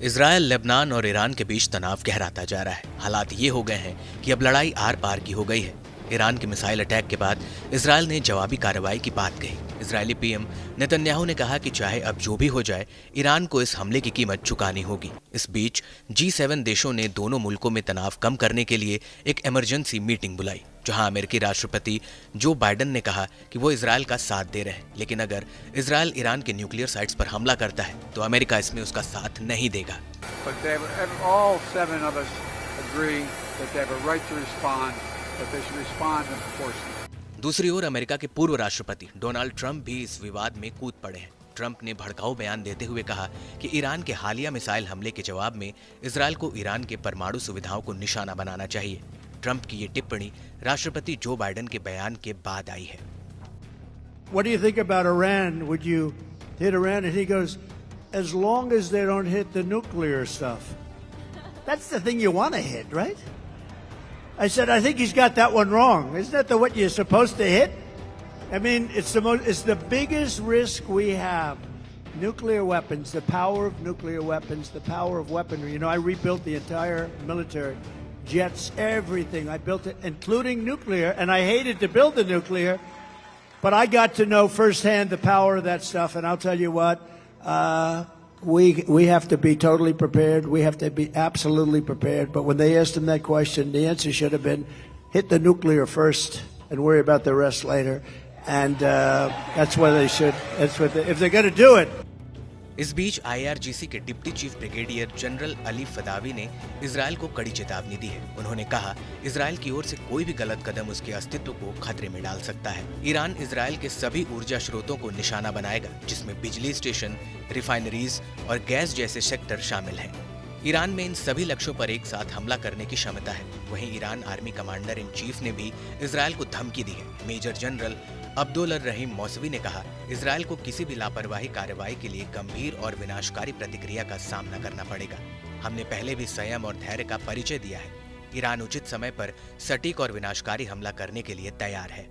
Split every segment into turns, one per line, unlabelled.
Israel, Lebanon और Iran के बीच तनाव गहराता जा रहा है। हालात ये हो गए हैं कि अब लड़ाई आर पार की हो गई है। ईरान के मिसाइल अटैक के बाद इजरायल ने जवाबी कार्रवाई की बात कही। इजरायली पीएम नेतन्याहू ने कहा कि चाहे अब जो भी हो जाए, ईरान को इस हमले की कीमत चुकानी होगी। इस बीच G7 देशों ने दोनों मुल्कों में तनाव कम करने के लिए एक इमरजेंसी मीटिंग बुलाई, जहां अमेरिकी राष्ट्रपति जो बाइडेन ने कहा कि वो इजरायल का साथ दे रहे हैं, लेकिन अगर इजरायल ईरान के न्यूक्लियर साइट्स पर हमला करता है तो अमेरिका इसमें उसका साथ नहीं देगा। दूसरी ओर अमेरिका के पूर्व राष्ट्रपति डोनाल्ड ट्रंप भी इस विवाद में कूद पड़े हैं। ट्रंप ने भड़काऊ बयान देते हुए कहा कि ईरान के हालिया मिसाइल हमले के जवाब में इजरायल को ईरान के परमाणु सुविधाओं को निशाना बनाना चाहिए। ट्रंप की ये टिप्पणी राष्ट्रपति जो बाइडेन के बयान के बाद आई है।
What do you think about Iran? Would you hit Iran? And he goes, as long as they don't hit the nuclear stuff. That's the thing you want to hit, right? I said, I think he's got that one wrong. Isn't that what you're supposed to hit? I mean, it's the biggest risk we have. Nuclear weapons, the power of nuclear weapons, the power of weaponry. You know, I rebuilt the entire military. Jets, everything. I built it, including nuclear, and I hated to build the nuclear, but I got to know firsthand the power of that stuff, and I'll tell you what, we have to be totally prepared. We have to be absolutely prepared. But when they asked him that question, the answer should have been, hit the nuclear first and worry about the rest later. And that's what they should. If they're going to do it.
इस बीच IRGC के deputy chief brigadier general Ali Fadavi ने Israel को कड़ी चेतावनी दी है। उन्होंने कहा, इजरायल की ओर से कोई भी गलत कदम उसके अस्तित्व को खतरे में डाल सकता है। ईरान इजरायल के सभी ऊर्जा स्रोतों को निशाना बनाएगा, जिसमें बिजली स्टेशन, रिफाइनरीज और गैस जैसे सेक्टर शामिल हैं। ईरान में इन सभी लक्ष्यों पर एक साथ हमला करने की क्षमता है। वहीं Iran army commander in chief ने भी इजरायल को धमकी दी है। मेजर जनरल अब्दुल रहीम मौसवी ने कहा, इजरायल को किसी भी लापरवाही कार्रवाई के लिए गंभीर और विनाशकारी प्रतिक्रिया का सामना करना पड़ेगा। हमने पहले भी संयम और धैर्य का परिचय दिया है। ईरान उचित समय पर सटीक और विनाशकारी हमला करने के लिए तैयार है।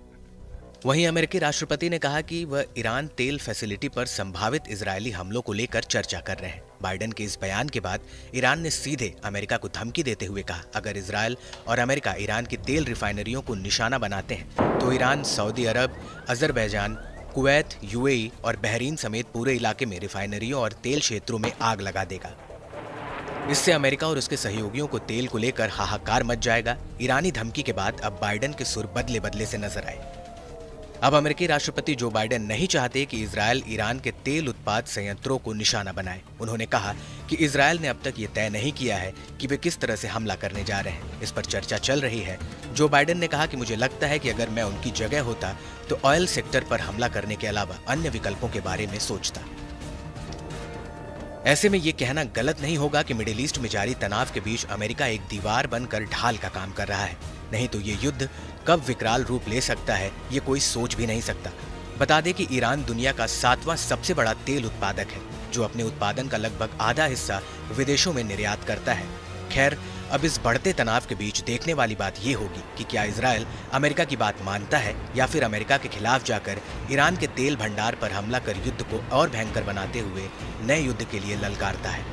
वहीं अमेरिकी राष्ट्रपति ने कहा कि वह ईरान तेल फैसिलिटी पर संभावित इजरायली हमलों को लेकर चर्चा कर रहे हैं। बाइडेन के इस बयान के बाद ईरान ने सीधे अमेरिका को धमकी देते हुए कहा, अगर इजरायल और अमेरिका ईरान की तेल रिफाइनरियों को निशाना बनाते हैं तो ईरान सऊदी अरब, अजरबैजान, कुवैत, UAE और बहरीन समेत पूरे इलाके में रिफाइनरियों और तेल क्षेत्रों में आग लगा देगा। इससे अमेरिका और उसके सहयोगियों को तेल को लेकर हाहाकार मच जाएगा। ईरानी धमकी के बाद अब बाइडेन के सुर बदले बदले से नजर आए। अब अमेरिकी राष्ट्रपति जो बाइडेन नहीं चाहते कि इजरायल ईरान के तेल उत्पाद संयंत्रों को निशाना बनाए। उन्होंने कहा कि इजरायल ने अब तक ये तय नहीं किया है कि वे किस तरह से हमला करने जा रहे हैं। इस पर चर्चा चल रही है। जो बाइडेन ने कहा कि मुझे लगता है कि अगर मैं उनकी जगह होता तो ऑयल सेक्टर पर हमला करने के अलावा अन्य विकल्पों के बारे में सोचता। ऐसे में ये कहना गलत नहीं होगा कि मिडिल ईस्ट में जारी तनाव के बीच अमेरिका एक दीवार बनकर ढाल का काम कर रहा है। नहीं तो ये युद्ध कब विकराल रूप ले सकता है, ये कोई सोच भी नहीं सकता। बता दें कि ईरान दुनिया का 7वां सबसे बड़ा तेल उत्पादक है, जो अपने उत्पादन का लगभग आधा हिस्सा विदेशों में निर्यात करता है। खैर, अब इस बढ़ते तनाव के बीच देखने वाली बात ये होगी कि क्या इजरायल अमेरिका की बात मानता है या फिर अमेरिका के खिलाफ जाकर ईरान के तेल भंडार पर हमला कर युद्ध को और भयंकर बनाते हुए नए युद्ध के लिए ललकारता है।